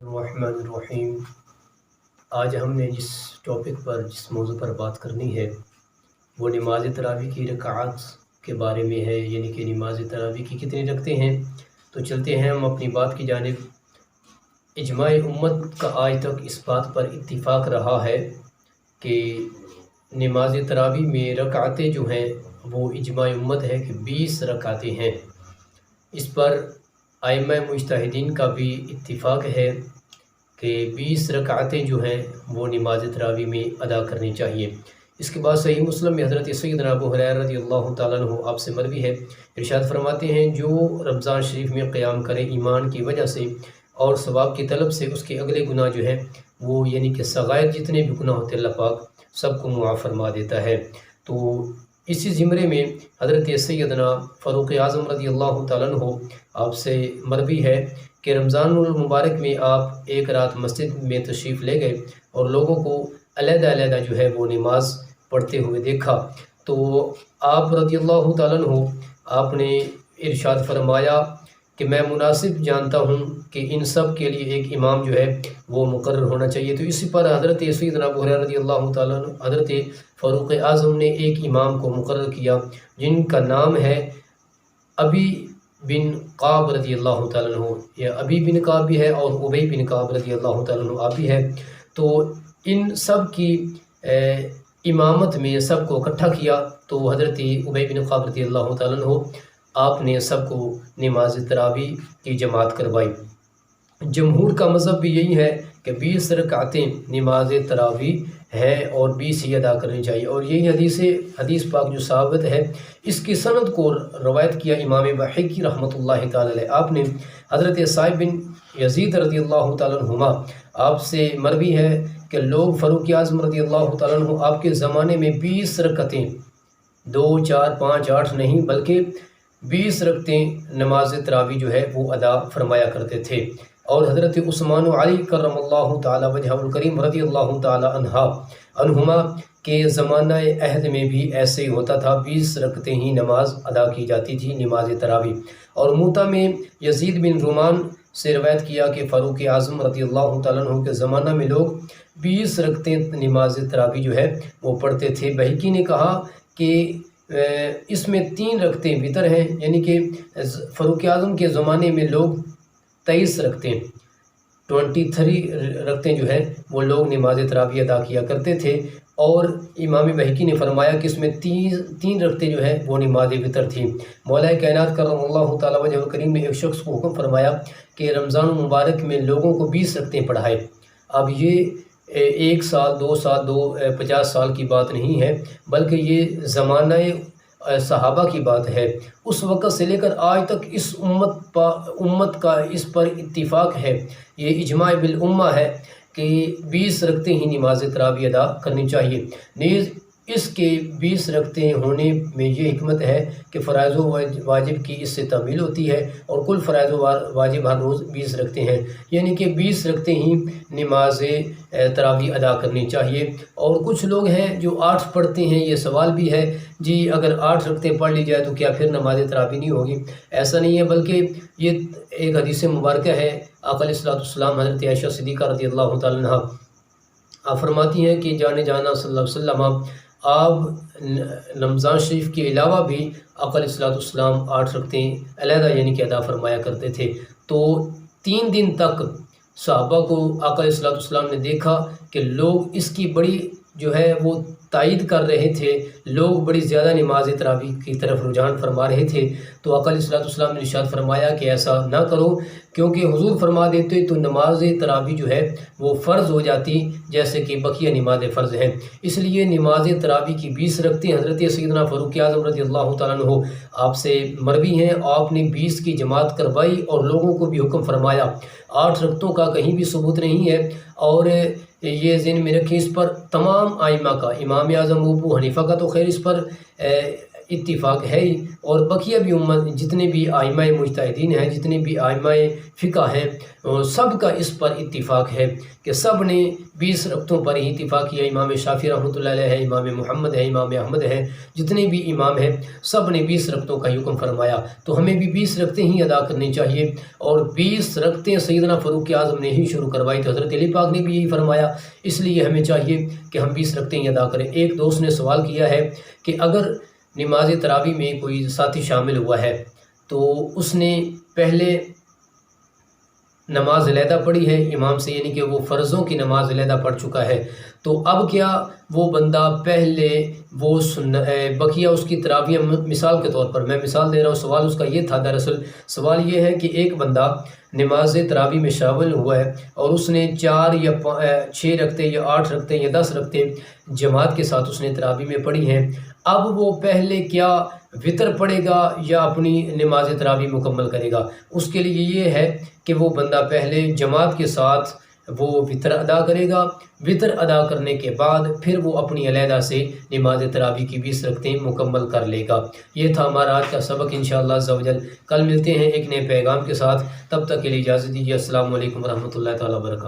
الرحمن الرحیم۔ آج ہم نے جس ٹاپک پر جس موضوع پر بات کرنی ہے وہ نماز تراویح کی رکعات کے بارے میں ہے، یعنی کہ نماز تراویح کی کتنی رکعتیں ہیں۔ تو چلتے ہیں ہم اپنی بات کی جانب۔ اجماع امت کا آج تک اس بات پر اتفاق رہا ہے کہ نماز تراویح میں رکعتیں جو ہیں وہ اجماع امت ہے کہ 20 رکعتیں ہیں۔ اس پر ائمہ مجتہدین کا بھی اتفاق ہے کہ 20 رکعتیں جو ہیں وہ نماز تراویح میں ادا کرنی چاہیے۔ اس کے بعد صحیح مسلم میں حضرت سیدنا ابو ہریرہ رضی اللہ تعالیٰ عنہ آپ سے مروی ہے، ارشاد فرماتے ہیں جو رمضان شریف میں قیام کرے ایمان کی وجہ سے اور ثواب کی طلب سے، اس کے اگلے گناہ جو ہے وہ یعنی کہ صغائر جتنے بھی گناہ ہوتے اللہ پاک سب کو معاف فرما دیتا ہے۔ تو اسی زمرے میں حضرت سیدنا فاروق اعظم رضی اللہ تعالیٰ عنہ آپ سے مروی ہے کہ رمضان المبارک میں آپ ایک رات مسجد میں تشریف لے گئے اور لوگوں کو علیحدہ علیحدہ جو ہے وہ نماز پڑھتے ہوئے دیکھا، تو آپ رضی اللہ تعالیٰ عنہ آپ نے ارشاد فرمایا کہ میں مناسب جانتا ہوں کہ ان سب کے لیے ایک امام جو ہے وہ مقرر ہونا چاہیے۔ تو اسی پر حضرت سیدنا ابو ہریرہ رضی اللہ تعالیٰ عنہ حضرت فاروق اعظم نے ایک امام کو مقرر کیا جن کا نام ہے ابی بن کعب رضی اللہ تعالیٰ عنہ، یا ابی بن کعب بھی ہے اور ابی بن کعب رضی اللہ تعالیٰ عنہ آپ بھی ہے۔ تو ان سب کی امامت میں سب کو اکٹھا کیا، تو حضرت ابی بن کعب رضی اللہ تعالیٰ عنہ آپ نے سب کو نماز تراویح کی جماعت کروائی۔ جمہور کا مذہب بھی یہی ہے کہ 20 رکعتیں نماز تراویح ہے اور 20 ہی ادا کرنی چاہیے، اور یہی حدیث پاک جو ثابت ہے اس کی سند کو روایت کیا امام بحقی رحمۃ اللہ تعالی علیہ۔ آپ نے حضرت صائب بن یزید رضی اللہ تعالیٰ عنہما آپ سے مروی ہے کہ لوگ فاروق اعظم رضی اللہ تعالیٰ عنہ آپ کے زمانے میں 20 رکعتیں 2 4 5 8 نہیں بلکہ 20 رکعتیں نماز تراویح جو ہے وہ ادا فرمایا کرتے تھے، اور حضرت عثمان و علی کرم اللہ تعالی وجہ الکریم رضی اللہ تعالی عنہما کے زمانہ عہد میں بھی ایسے ہی ہوتا تھا، 20 رکعتیں ہی نماز ادا کی جاتی تھی نماز تراویح۔ اور موطا میں یزید بن رومان سے روایت کیا کہ فاروق اعظم رضی اللہ تعالیٰ عنہ کے زمانہ میں لوگ 20 رکعتیں نماز تراویح جو ہے وہ پڑھتے تھے۔ بحقی نے کہا کہ اس میں 3 رکعتیں وتر ہیں، یعنی کہ فاروق اعظم کے زمانے میں لوگ 23 رکعتیں 23 رکعتیں جو ہے وہ لوگ نماز تراویح ادا کیا کرتے تھے، اور امام بحقی نے فرمایا کہ اس میں 3 رکعتیں جو ہے وہ نماز وتر تھیں۔ مولا کائنات کرم اللہ تعالی وجہ الکریم نے ایک شخص کو حکم فرمایا کہ رمضان المبارک میں لوگوں کو 20 رکعتیں پڑھائے۔ اب یہ 1 سال 2 سال 50 سال کی بات نہیں ہے، بلکہ یہ زمانہ صحابہ کی بات ہے۔ اس وقت سے لے کر آج تک اس امت کا اس پر اتفاق ہے، یہ اجماع بالامہ ہے کہ 20 رکعتیں ہی نماز تراویح ادا کرنی چاہیے۔ نیز اس کے 20 رکعتیں ہونے میں یہ حکمت ہے کہ فرائض و واجب کی اس سے تعمیل ہوتی ہے، اور کل فرائض و واجب ہر روز 20 رکعتیں ہیں، یعنی کہ 20 رکعتیں ہی نماز تراویح ادا کرنی چاہیے۔ اور کچھ لوگ ہیں جو 8 پڑھتے ہیں، یہ سوال بھی ہے جی اگر 8 رکعتیں پڑھ لی جائے تو کیا پھر نماز تراویح نہیں ہوگی؟ ایسا نہیں ہے، بلکہ یہ ایک حدیث مبارکہ ہے۔ آقا علیہ السلام حضرت عائشہ صدیقہ رضی اللہ تعالیٰ عنہ آپ فرماتی ہیں کہ جانے جانا صلی اللہ علیہ وسلم آپ رمضان شریف کے علاوہ بھی آقا علیہ السلام 8 رکعتیں علیحدہ یعنی کہ ادا فرمایا کرتے تھے۔ تو 3 دن تک صحابہ کو آقا علیہ السلام نے دیکھا کہ لوگ اس کی بڑی جو ہے وہ تائید کر رہے تھے، لوگ بڑی زیادہ نماز تراویح کی طرف رجحان فرما رہے تھے۔ تو آقا علیہ السلام نے ارشاد فرمایا کہ ایسا نہ کرو، کیونکہ حضور فرما دیتے تو نماز تراویح جو ہے وہ فرض ہو جاتی جیسے کہ بقیہ نماز فرض ہیں۔ اس لیے نماز تراویح کی 20 رکعتیں حضرت سیدنا فاروق اعظم رضی اللہ تعالیٰ عنہ آپ سے مروی ہیں، آپ نے 20 کی جماعت کروائی اور لوگوں کو بھی حکم فرمایا۔ 8 رکعتوں کا کہیں بھی ثبوت نہیں ہے، اور یہ ذہن میں رکھیں، اس پر تمام ائمہ کا، امام اعظم ابو حنیفہ کا تو خیر اس پر اتفاق ہے ہی، اور بقیہ بھی امت جتنے بھی ائمہ مجتہدین ہیں، جتنے بھی ائمہ فقہ ہیں، سب کا اس پر اتفاق ہے کہ سب نے 20 رکعتوں پر ہی اتفاق کیا۔ امام شافعی رحمۃ اللہ علیہ ہے، امام محمد ہے، امام احمد ہے، جتنے بھی امام ہیں سب نے 20 رکعتوں کا حکم فرمایا، تو ہمیں بھی 20 رکعتیں ہی ادا کرنی چاہیے۔ اور 20 رکعتیں سیدنا فاروق اعظم نے ہی شروع کروائی تھی، حضرت علی پاک نے بھی یہی فرمایا، اس لیے ہمیں چاہیے کہ ہم 20 رکعتیں ہی ادا کریں۔ ایک دوست نے سوال کیا ہے کہ اگر نماز تراویح میں کوئی ساتھی شامل ہوا ہے تو اس نے پہلے نماز علیحدہ پڑھی ہے امام سے، یعنی کہ وہ فرضوں کی نماز علیحدہ پڑھ چکا ہے، تو اب کیا وہ بندہ پہلے وہ بقیہ اس کی تراویح، مثال کے طور پر میں مثال دے رہا ہوں، سوال اس کا یہ تھا، دراصل سوال یہ ہے کہ ایک بندہ نماز تراویح میں شامل ہوا ہے اور اس نے 4 یا 6 رکعتیں یا 8 رکعتیں یا 10 رکعتیں جماعت کے ساتھ اس نے تراویح میں پڑھی ہیں، اب وہ پہلے کیا وطر پڑھے گا یا اپنی نماز تراویح مکمل کرے گا؟ اس کے لیے یہ ہے کہ وہ بندہ پہلے جماعت کے ساتھ وہ وطر ادا کرے گا، وطر ادا کرنے کے بعد پھر وہ اپنی علیحدہ سے نماز تراویح کی 20 رکعتیں مکمل کر لے گا۔ یہ تھا ہمارا آج کا سبق، انشاءاللہ عز و جل کل ملتے ہیں ایک نئے پیغام کے ساتھ، تب تک کے لیے اجازت دیجیے۔ السلام علیکم ورحمۃ اللہ تعالیٰ وبرکاتہ۔